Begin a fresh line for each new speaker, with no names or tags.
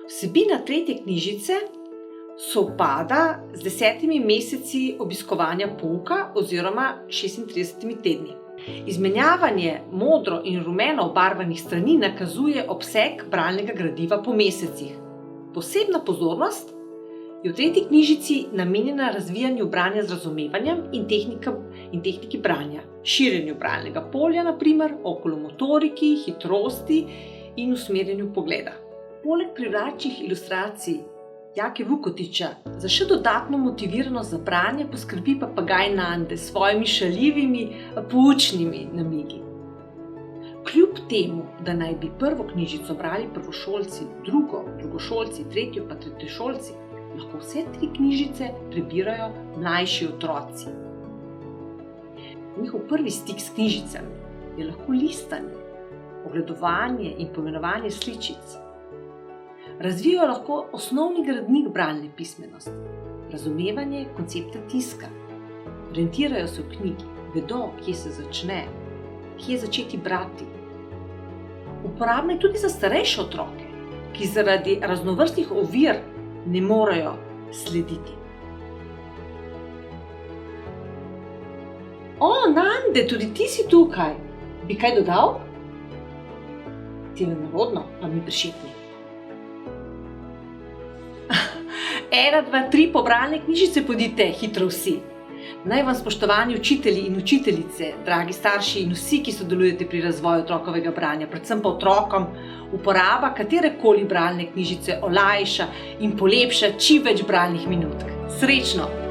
Vsebina tretje knjižice sovpada z 10 meseci obiskovanja pouka oziroma 36 tedni. Izmenjavanje modro in rumeno obarvanih strani nakazuje obseg bralnega gradiva po mesecih. Posebna pozornost je v tretji knjižici namenjena razvijanju branja z razumevanjem in tehniki branja, širjenju bralnega polja, na primer, okulomotoriki, hitrosti in usmerjanju pogleda. Poleg privlačnih ilustracij Jake Vukotića za še dodatno motiviranost za branje poskrbi papagaj Nande s svojimi šaljivimi, poučnimi namigi. Kljub temu, da naj bi prvo knjižico brali prvošolci, drugo drugošolci, tretjo pa tretješolci, lahko vse 3 knjižice prebirajo mlajši otroci. Njihov prvi stik s knjižicami je lahko listanje, ogledovanje in poimenovanje sličic. Razvijajo lahko osnovni gradnik bralne pismenosti, razumevanje koncepta tiska, orientirajo se v knjigi, vedo, kje se začne, kje začeti brati. Uporabna je tudi za starejše otroke, ki zaradi raznovrstnih ovir ne morejo slediti. O, Nande, tudi ti si tukaj. Bi kaj dodal? Ti je nerodno, pa mi prišepni. 1, 2, 3 pobralne knjižice pojdite hitro vsi. Naj vam, spoštovani učitelji in učiteljice, dragi starši in vsi, ki sodelujete pri razvoju otrokovega branja, predvsem pa otrokom, uporaba katerekoli bralne knjižice olajša in polepša čim več bralnih minutk. Srečno!